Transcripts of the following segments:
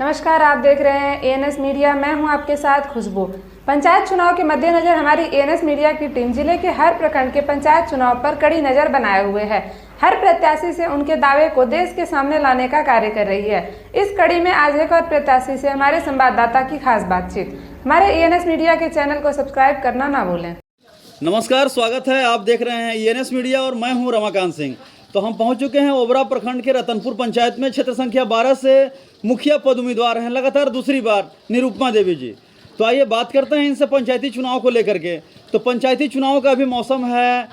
नमस्कार, आप देख रहे हैं एएनएस मीडिया। मैं हूं आपके साथ खुशबू। पंचायत चुनाव के मद्देनजर हमारी एएनएस मीडिया की टीम जिले के हर प्रखंड के पंचायत चुनाव पर कड़ी नजर बनाए हुए है। हर प्रत्याशी से उनके दावे को देश के सामने लाने का कार्य कर रही है। इस कड़ी में आज एक और प्रत्याशी से हमारे संवाददाता की खास बातचीत। हमारे एएनएस मीडिया के चैनल को सब्सक्राइब करना ना भूलें। नमस्कार, स्वागत है। आप देख रहे हैं एएनएस मीडिया और मैं हूं रमाकांत सिंह। तो हम पहुंच चुके हैं ओबरा प्रखंड के रतनपुर पंचायत में। क्षेत्र संख्या 12 से मुखिया पद उम्मीदवार हैं लगातार दूसरी बार निरुपमा देवी जी। तो आइए बात करते हैं इनसे पंचायती चुनाव को लेकर के। तो पंचायती चुनाव का अभी मौसम है।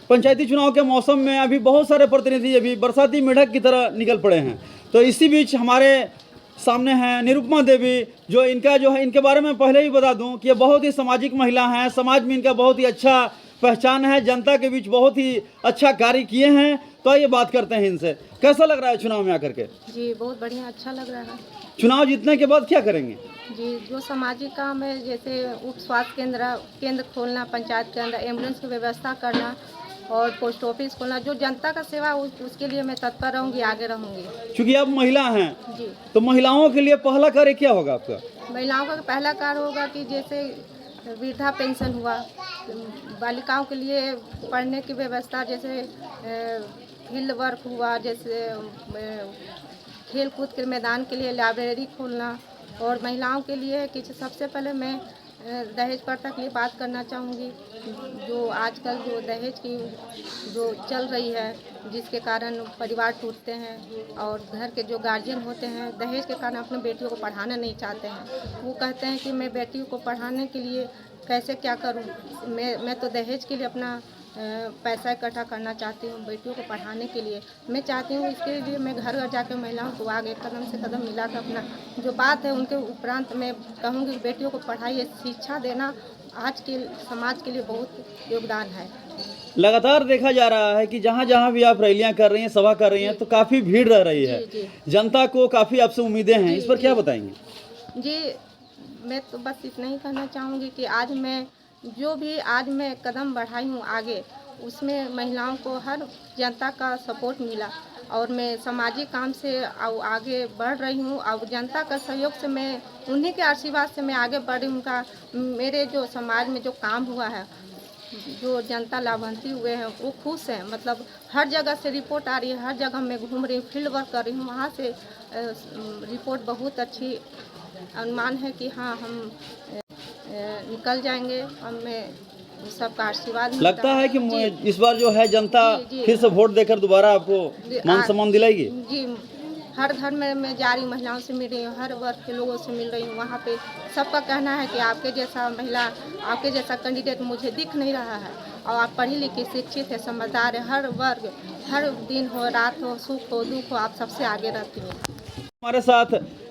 पंचायती चुनाव के मौसम में अभी बहुत सारे प्रतिनिधि अभी बरसाती मेढक की तरह निकल पड़े हैं। तो इसी बीच हमारे सामने हैं निरुपमा देवी, जो इनके बारे में पहले ही बता दूं कि ये बहुत ही सामाजिक महिला हैं। समाज में इनका बहुत ही अच्छा पहचान है, जनता के बीच बहुत ही अच्छा कार्य किए हैं। तो आइए बात करते हैं इनसे। कैसा लग रहा है चुनाव में आकर के? जी बहुत बढ़िया, अच्छा लग रहा है। चुनाव जीतने के बाद क्या करेंगे? जी जो सामाजिक काम है, जैसे उप स्वास्थ्य केंद्र खोलना, पंचायत के अंदर एम्बुलेंस की व्यवस्था करना और पोस्ट ऑफिस खोलना, जो जनता का सेवा उसके लिए मैं तत्पर रहूँगी, आगे रहूँगी। क्योंकि आप महिला हैं जी, तो महिलाओं के लिए पहला कार्य क्या होगा आपका? महिलाओं का पहला कार्य होगा कि जैसे वृद्धा पेंशन हुआ, बालिकाओं के लिए पढ़ने की व्यवस्था, जैसे फील्ड वर्क हुआ, जैसे खेल कूद के मैदान के लिए लाइब्रेरी खोलना, और महिलाओं के लिए कि सबसे पहले मैं दहेज प्रथा की बात करना चाहूँगी। जो आजकल जो दहेज की जो चल रही है, जिसके कारण परिवार टूटते हैं और घर के जो गार्जियन होते हैं दहेज के कारण अपने बेटियों को पढ़ाना नहीं चाहते हैं। वो कहते हैं कि मैं बेटियों को पढ़ाने के लिए कैसे क्या करूं, मैं तो दहेज के लिए अपना पैसा इकट्ठा करना चाहती हूँ बेटियों को पढ़ाने के लिए। मैं चाहती हूँ इसके लिए मैं घर घर जाकर महिलाओं को आगे कदम से कदम मिलाकर अपना जो बात है उनके उपरांत मैं कहूँगी बेटियों को पढ़ाइए। शिक्षा देना आज के समाज के लिए बहुत योगदान है। लगातार देखा जा रहा है कि जहाँ जहाँ भी आप रैलियाँ कर रही हैं, सभा कर रही हैं, तो काफ़ी भीड़ रह रही है। जी, जनता को काफ़ी आपसे उम्मीदें हैं, इस पर क्या बताएंगे? जी मैं तो बस इतना ही कहना चाहूँगी कि आज मैं कदम बढ़ाई हूँ आगे, उसमें महिलाओं को हर जनता का सपोर्ट मिला और मैं सामाजिक काम से आगे बढ़ रही हूँ और जनता का सहयोग से मैं उन्हीं के आशीर्वाद से मैं आगे बढ़ रही हूँ। उनका मेरे जो समाज में जो काम हुआ है, जो जनता लाभान्वित हुए हैं वो खुश हैं। मतलब हर जगह से रिपोर्ट आ रही है, हर जगह मैं घूम रही हूँ, फील्ड वर्क कर रही हूँ, वहाँ से रिपोर्ट बहुत अच्छी अनुमान है कि हाँ हम निकल जाएंगे। हमें सबका आशीर्वाद लगता है कि इस बार जो है जनता फिर से वोट देकर दोबारा आपको मान सम्मान दिलाएगी। जी हर घर में मैं जा रही हूँ, महिलाओं से मिल रही हूँ, हर वर्ग के लोगों से मिल रही हूँ। वहाँ पे सबका कहना है कि आपके जैसा महिला, आपके जैसा कैंडिडेट मुझे दिख नहीं रहा है और आप पढ़ी लिखी शिक्षित है, समझदार है। हर वर्ग, हर दिन हो, रात हो, सुख हो, दुख हो, आप सबसे आगे रहती हैं। हमारे साथ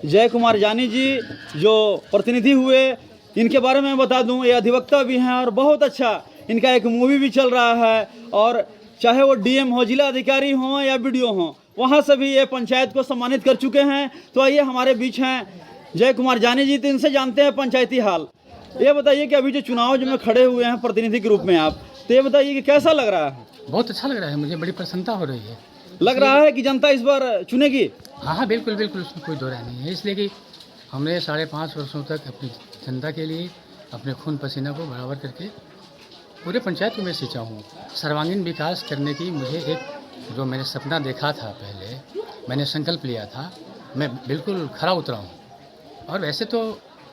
जय कुमार जानी जी जो प्रतिनिधि हुए, इनके बारे में बता दूं, ये अधिवक्ता भी हैं और बहुत अच्छा इनका एक मूवी भी चल रहा है। और चाहे वो डीएम हो, जिला अधिकारी हो या बीडीओ हो, वहाँ से भी ये पंचायत को सम्मानित कर चुके हैं। तो आइए हमारे बीच हैं जय कुमार जानी जी, तो इनसे जानते हैं पंचायती हाल। ये बताइए कि अभी जो चुनाव में खड़े हुए हैं प्रतिनिधि के रूप में आप, तो ये बताइए कि कैसा लग रहा है? बहुत अच्छा लग रहा है, मुझे बड़ी प्रसन्नता हो रही है। लग रहा है कि जनता इस बार चुनेगी? हाँ, बिल्कुल बिल्कुल, उसमें कोई दो राय नहीं है। इसलिए कि हमने 5.5 वर्षों तक अपनी जनता के लिए अपने खून पसीना को बराबर करके पूरे पंचायत को मैं सींचा हूँ। सर्वांगीण विकास करने की मुझे एक जो मैंने सपना देखा था, पहले मैंने संकल्प लिया था, मैं बिल्कुल खरा उतरा हूँ। और वैसे तो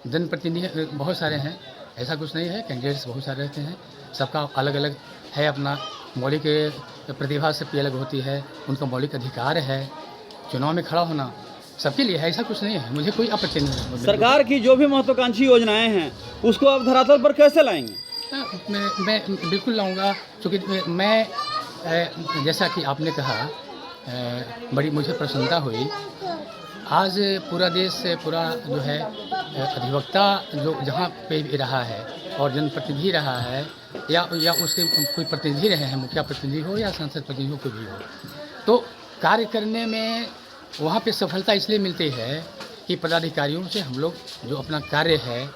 जनप्रतिनिधि बहुत सारे हैं, ऐसा कुछ नहीं है, कैंडिडेट्स बहुत सारे रहते हैं, सबका अलग अलग है, अपना मौलिक प्रतिभा सबकी अलग होती है, उनका मौलिक अधिकार है चुनाव में खड़ा होना, सबके लिए है, ऐसा कुछ नहीं है। मुझे कोई आपत्ति नहीं है। सरकार की जो भी महत्वाकांक्षी योजनाएं हैं उसको आप धरातल पर कैसे लाएंगे? मैं बिल्कुल लाऊंगा, क्योंकि मैं जैसा कि आपने कहा, बड़ी मुझे प्रसन्नता हुई। आज पूरा देश, पूरा जो है अधिवक्ता जो जहाँ पे भी रहा है और जनप्रतिनिधि रहा है या उसके कोई प्रतिनिधि रहे हैं, मुखिया प्रतिनिधि हो या सांसद प्रतिनिधि हो, कोई भी हो, तो कार्य करने में वहाँ पे सफलता इसलिए मिलती है कि पदाधिकारियों से हम लोग जो अपना कार्य है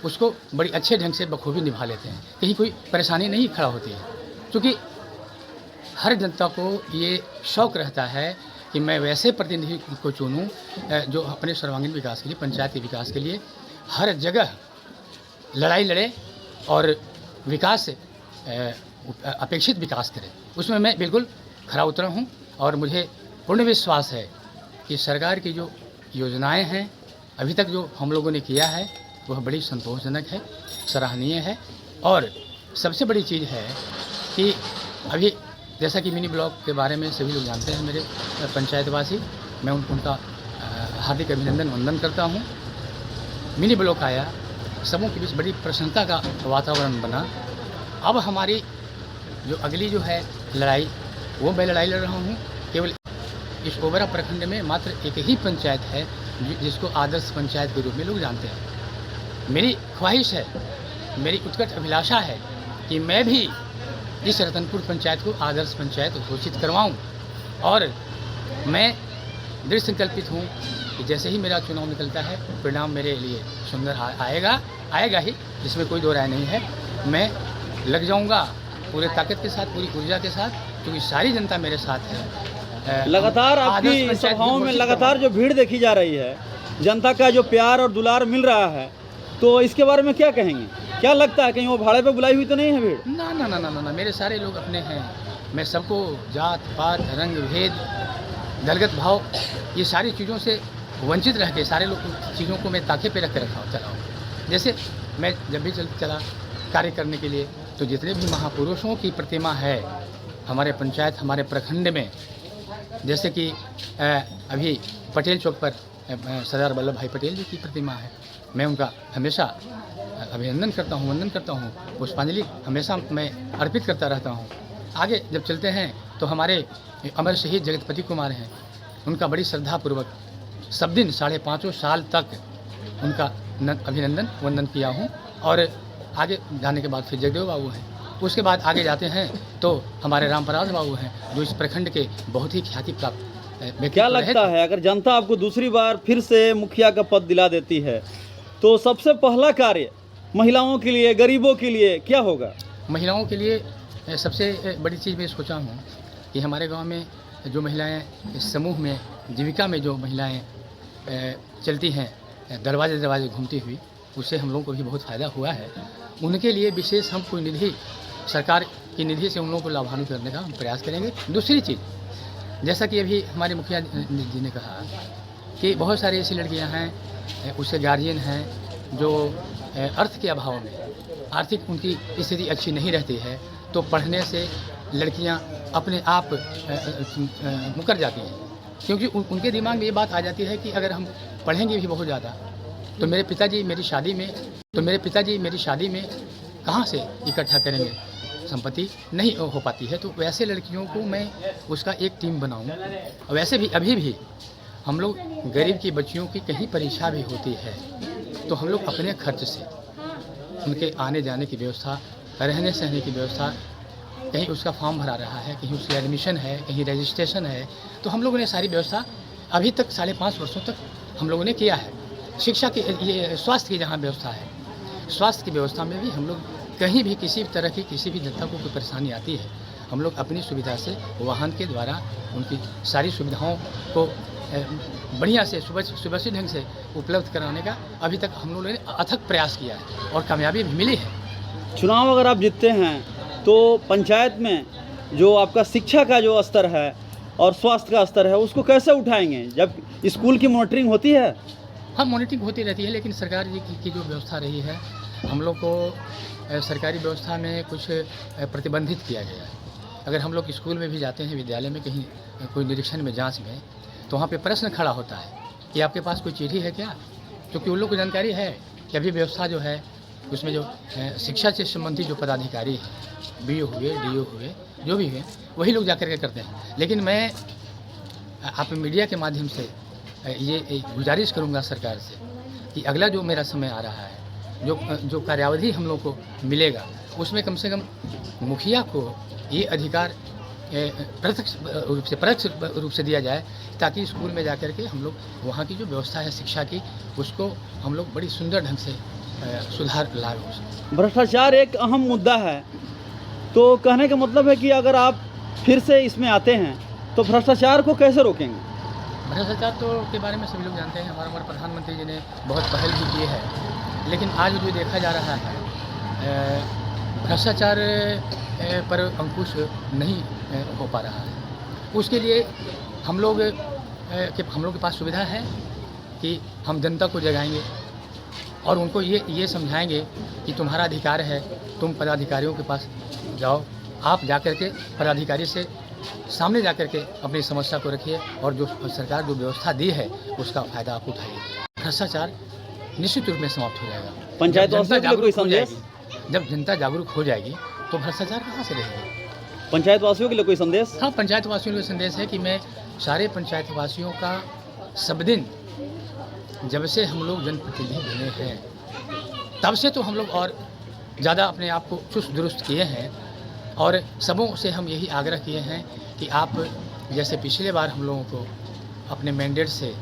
उसको बड़ी अच्छे ढंग से बखूबी निभा लेते हैं, कहीं कोई परेशानी नहीं खड़ा होती है। क्योंकि हर जनता को ये शौक़ रहता है कि मैं वैसे प्रतिनिधि को चुनूं जो अपने सर्वांगीण विकास के लिए, पंचायत के विकास के लिए हर जगह लड़ाई लड़े और विकास अपेक्षित विकास करे। उसमें मैं बिल्कुल खरा उतरा हूं और मुझे पूर्ण विश्वास है कि सरकार की जो योजनाएं हैं अभी तक जो हम लोगों ने किया है वह बड़ी संतोषजनक है, सराहनीय है। और सबसे बड़ी चीज़ है कि अभी जैसा कि मिनी ब्लॉक के बारे में सभी लोग जानते हैं, मेरे पंचायतवासी, मैं उनका हार्दिक अभिनंदन वंदन करता हूं। मिनी ब्लॉक आया, सबों के बीच बड़ी प्रसन्नता का वातावरण बना। अब हमारी जो अगली जो है लड़ाई, वो मैं लड़ाई लड़ रहा हूँ। केवल इस ओबरा प्रखंड में मात्र एक ही पंचायत है जिसको आदर्श पंचायत के रूप में लोग जानते हैं। मेरी ख्वाहिश है, मेरी उत्कट अभिलाषा है कि मैं भी इस रतनपुर पंचायत को आदर्श पंचायत घोषित करवाऊं। और मैं दृढ़ संकल्पित हूं कि जैसे ही मेरा चुनाव निकलता है परिणाम मेरे लिए सुंदर आएगा ही, जिसमें कोई दो राय नहीं है। मैं लग जाऊंगा पूरे ताकत के साथ, पूरी ऊर्जा के साथ, क्योंकि सारी जनता मेरे साथ है। लगातार आपकी सभाओं में लगातार जो भीड़ देखी जा रही है, जनता का जो प्यार और दुलार मिल रहा है, तो इसके बारे में क्या कहेंगे? क्या लगता है कहीं वो भाड़े पे बुलाई हुई तो नहीं है भीड़? ना ना ना ना ना, मेरे सारे लोग अपने हैं। मैं सबको जात पात, रंग भेद, दलगत भाव, ये सारी चीज़ों से वंचित रह के सारे लोग चीज़ों को मैं ताके पे रख के चला हूँ। जैसे मैं जब भी चला कार्य करने के लिए, तो जितने भी महापुरुषों की प्रतिमा है हमारे पंचायत, हमारे प्रखंड में, जैसे कि अभी पटेल चौक पर सरदार वल्लभ भाई पटेल जी की प्रतिमा है, मैं उनका हमेशा अभिनंदन करता हूँ, वंदन करता हूँ, पुष्पांजलि हमेशा मैं अर्पित करता रहता हूँ। आगे जब चलते हैं तो हमारे अमर शहीद जगतपति कुमार हैं, उनका बड़ी श्रद्धापूर्वक सब दिन 5.5 साल तक उनका अभिनंदन वंदन किया हूँ। और आगे जाने के बाद फिर जगदेव बाबू हैं, उसके बाद आगे जाते हैं तो हमारे रामप्रसाद बाबू हैं, जो इस प्रखंड के बहुत ही ख्याति प्राप्त। क्या लगता है अगर जनता आपको दूसरी बार फिर से मुखिया का पद दिला देती है तो सबसे पहला कार्य महिलाओं के लिए, गरीबों के लिए क्या होगा? महिलाओं के लिए सबसे बड़ी चीज़ मैं सोचा हूँ कि हमारे गांव में जो महिलाएं इस समूह में जीविका में जो महिलाएं चलती हैं दरवाजे दरवाजे घूमती हुई, उससे हम लोगों को भी बहुत फ़ायदा हुआ है। उनके लिए विशेष हम कोई निधि, सरकार की निधि से उन लोगों को लाभान्वित करने का हम प्रयास करेंगे। दूसरी चीज़, जैसा कि अभी हमारे मुखिया जी ने कहा कि बहुत सारी ऐसी लड़कियां हैं, उसके गार्जियन हैं जो अर्थ के अभाव में, आर्थिक उनकी स्थिति अच्छी नहीं रहती है, तो पढ़ने से लड़कियां अपने आप मुकर जाती हैं, क्योंकि उनके दिमाग में ये बात आ जाती है कि अगर हम पढ़ेंगे भी बहुत ज़्यादा तो मेरे पिताजी मेरी शादी में कहाँ से इकट्ठा करेंगे, संपत्ति नहीं हो पाती है। तो वैसे लड़कियों को मैं उसका एक टीम बनाऊं। वैसे भी अभी भी हम लोग गरीब की बच्चियों की कहीं परीक्षा भी होती है तो हम लोग अपने खर्च से उनके आने जाने की व्यवस्था, रहने सहने की व्यवस्था, कहीं उसका फॉर्म भरा रहा है, कहीं उसकी एडमिशन है, कहीं रजिस्ट्रेशन है, तो हम लोगों ने सारी व्यवस्था अभी तक 5.5 वर्षों तक हम लोगों ने किया है। शिक्षा की, ये स्वास्थ्य की जहाँ व्यवस्था है, स्वास्थ्य की व्यवस्था में भी हम लोग कहीं भी किसी तरह की किसी भी जनता को कोई परेशानी आती है, हम लोग अपनी सुविधा से वाहन के द्वारा उनकी सारी सुविधाओं को बढ़िया से सुव्यवस्थित ढंग से उपलब्ध कराने का अभी तक हम लोगों ने अथक प्रयास किया है और कामयाबी भी मिली है। चुनाव अगर आप जीतते हैं तो पंचायत में जो आपका शिक्षा का जो स्तर है और स्वास्थ्य का स्तर है उसको कैसे उठाएंगे, जब स्कूल की मॉनिटरिंग होती है? हाँ, मॉनिटरिंग होती रहती है, लेकिन सरकार जी की जो व्यवस्था रही है, हम लोग को सरकारी व्यवस्था में कुछ प्रतिबंधित किया गया है। अगर हम लोग स्कूल में भी जाते हैं, विद्यालय में कहीं कोई निरीक्षण में, जांच में, तो वहाँ पे प्रश्न खड़ा होता है कि आपके पास कोई चिट्ठी है क्या, क्योंकि उन लोग को जानकारी है कि अभी व्यवस्था जो है उसमें जो शिक्षा से संबंधित जो पदाधिकारी हैं, BO हुए, DO हुए, जो भी हुए, वही लोग जाकर के करते हैं। लेकिन मैं आप मीडिया के माध्यम से ये गुजारिश करूंगा सरकार से कि अगला जो मेरा समय आ रहा है, जो कार्यावधि हम लोग को मिलेगा, उसमें कम से कम मुखिया को ये अधिकार प्रत्यक्ष रूप से दिया जाए, ताकि स्कूल में जाकर के हम लोग वहाँ की जो व्यवस्था है शिक्षा की, उसको हम लोग बड़ी सुंदर ढंग से सुधार ला हो सके। भ्रष्टाचार एक अहम मुद्दा है, तो कहने का मतलब है कि अगर आप फिर से इसमें आते हैं तो भ्रष्टाचार को कैसे रोकेंगे? भ्रष्टाचार तो के बारे में सभी लोग जानते हैं। हमारे प्रधानमंत्री जी ने बहुत पहल भी की है, लेकिन आज जो देखा जा रहा है भ्रष्टाचार पर अंकुश नहीं हो पा रहा है। उसके लिए हम लोग के पास सुविधा है कि हम जनता को जगाएंगे और उनको ये समझाएंगे कि तुम्हारा अधिकार है, तुम पदाधिकारियों के पास जाओ, आप जाकर के पदाधिकारी से सामने जाकर के अपनी समस्या को रखिए और जो सरकार जो व्यवस्था दी है उसका फायदा आप उठाइए। भ्रष्टाचार निश्चित रूप में समाप्त हो जाएगा। पंचायत वासियों के लिए कोई संदेश? जब जनता जागरूक हो जाएगी तो भ्रष्टाचार कहाँ से रहेगा? पंचायत वासियों के लिए कोई संदेश? हाँ, पंचायत वासियों के संदेश है कि मैं सारे पंचायत वासियों का सब दिन, जब से हम लोग जनप्रतिनिधि बने हैं तब से तो हम लोग और ज़्यादा अपने आप को चुस्त दुरुस्त किए हैं और सबों से हम यही आग्रह किए हैं कि आप जैसे पिछले बार हम लोगों को अपने मैंडेट से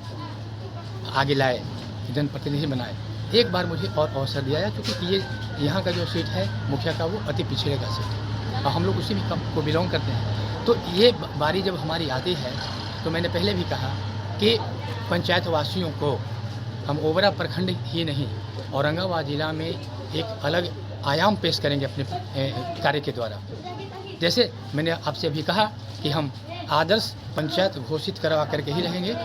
आगे लाए, जनप्रतिनिधि बनाए, एक बार मुझे और अवसर दिया है, क्योंकि ये यहाँ का जो सीट है मुखिया का वो अति पिछड़े का सीट है और हम लोग उसी में को बिलोंग करते हैं। तो ये बारी जब हमारी आती है तो मैंने पहले भी कहा कि पंचायत वासियों को हम ओबरा प्रखंड ही नहीं औरंगाबाद ज़िला में एक अलग आयाम पेश करेंगे अपने कार्य के द्वारा। जैसे मैंने आपसे अभी कहा कि हम आदर्श पंचायत घोषित करवा करके ही रहेंगे,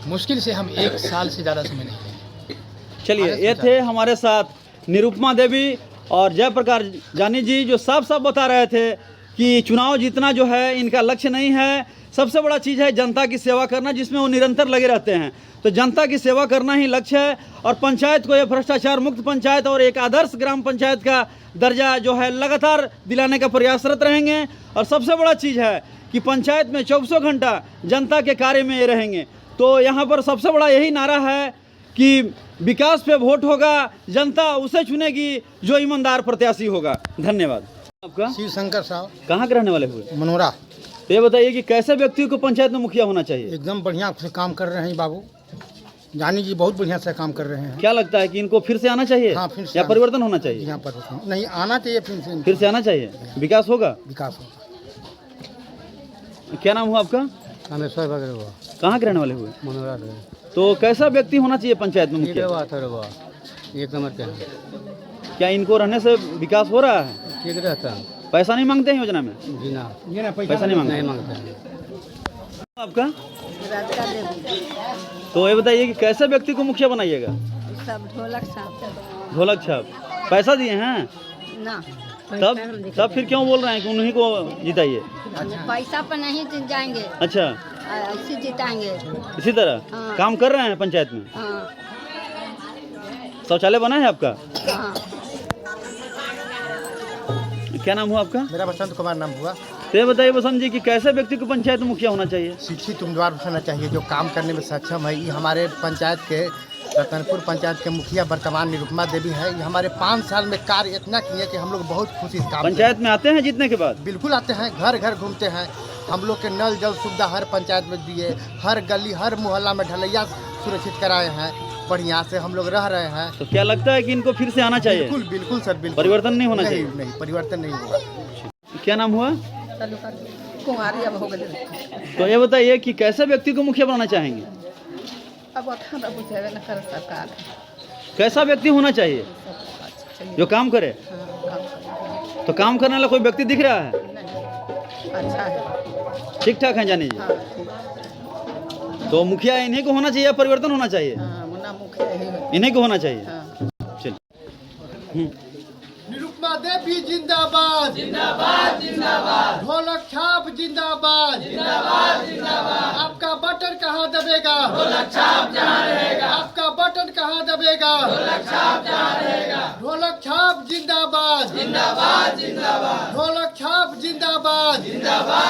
मुश्किल से हम 1 साल से ज़्यादा समय नहीं लेंगे। चलिए, ये थे हमारे साथ निरुपमा देवी और जयप्रकाश जानी जी, जो साफ साफ बता रहे थे कि चुनाव जीतना जो है इनका लक्ष्य नहीं है, सबसे बड़ा चीज़ है जनता की सेवा करना, जिसमें वो निरंतर लगे रहते हैं। तो जनता की सेवा करना ही लक्ष्य है और पंचायत को ये भ्रष्टाचार मुक्त पंचायत और एक आदर्श ग्राम पंचायत का दर्जा जो है लगातार दिलाने का प्रयासरत रहेंगे। और सबसे बड़ा चीज़ है कि पंचायत में 24 घंटा जनता के कार्य में ये रहेंगे। तो यहाँ पर सबसे बड़ा यही नारा है कि विकास पे वोट होगा, जनता उसे चुनेगी जो ईमानदार प्रत्याशी होगा। धन्यवाद। आपका? शिव शंकर साहब, कहाँ के रहने वाले हुए? मनोरा। तो ये बताइए कि कैसे व्यक्ति को पंचायत में मुखिया होना चाहिए? एकदम बढ़िया से काम कर रहे हैं बाबू, जानी जी बहुत बढ़िया से काम कर रहे हैं। क्या लगता है कि इनको फिर से आना चाहिए? हाँ, फिर से या परिवर्तन होना चाहिए? यहाँ पर नहीं आना चाहिए, फिर से आना चाहिए, विकास होगा। विकास होगा। क्या नाम हुआ आपका? कामेश्वर वगैरह हुआ। कहाँ के रहने वाले हुए? मनोरा। तो कैसा व्यक्ति होना चाहिए पंचायत में मुखिया? एक नंबर के। क्या इनको रहने से विकास हो रहा है? ठीक रहता है। पैसा नहीं मांगते हैं योजना में? जी ना, पैसा नहीं मांगते हैं। आपका? राधिका देवी। तो ये बताइए कि कैसे व्यक्ति को मुखिया बनाइएगा? सब ढोलक साहब। ढोलक छाप पैसा दिए हैं ना, तब फिर क्यों बोल रहे हैं कि उन्हीं को जिताइए? पैसा पर नहीं जीत जाएंगे, अच्छा, ऐसे जिताएंगे। इसी तरह हाँ। काम कर रहे हैं पंचायत में? हाँ, शौचालय बना है आपका? हाँ। क्या नाम हुआ आपका? मेरा बसंत कुमार नाम हुआ। तो ये बताइए बसंत जी कि कैसे व्यक्ति को पंचायत में मुखिया होना चाहिए? शिक्षित उम्मीदवार होना चाहिए जो काम करने में सक्षम है। ये हमारे पंचायत के रतनपुर पंचायत के मुखिया वर्तमान निरुपमा देवी है। ये हमारे 5 साल में कार्य इतना किए कि हम लोग बहुत खुशी से काम पंचायत में आते हैं जीतने के बाद? बिल्कुल आते हैं, घर घर घूमते हैं। हम लोग के नल जल सुविधा हर पंचायत में दिए, हर गली हर मोहल्ला में ढलैया सुरक्षित कराए हैं, बढ़िया से हम लोग रह रहे हैं। तो क्या लगता है कि इनको फिर से आना चाहिए? बिल्कुल बिल्कुल सर, बिल्कुल। परिवर्तन नहीं होना चाहिए? नहीं, परिवर्तन नहीं होगा। क्या नाम हुआ? कुमारी अब हो गए। तो ये बताइए कि कैसे व्यक्ति को मुखिया बनाना चाहेंगे? अब बुझेबे न कर सरकार। कैसा व्यक्ति होना चाहिए जो काम करे? तो काम करने वाला कोई व्यक्ति दिख रहा है? अच्छा है, ठीक ठाक है जानी जी। तो मुखिया इन्हीं को होना चाहिए या परिवर्तन होना चाहिए? इन्हीं को होना चाहिए। चलिए। निरुपमा देवी जिंदाबाद, जिंदाबाद, जिंदाबाद। ढोलक छाप जिंदाबाद, जिंदाबाद, जिंदाबाद। आपका बटन कहाँ दबेगा? ढोलक छाप जहाँ रहेगा। आपका बटन कहाँ दबेगा? ढोलक छाप जहाँ रहेगा। ढोलक छाप जिंदाबाद, जिंदाबाद, जिंदाबाद। ढोलक छाप जिंदाबाद, जिंदाबाद।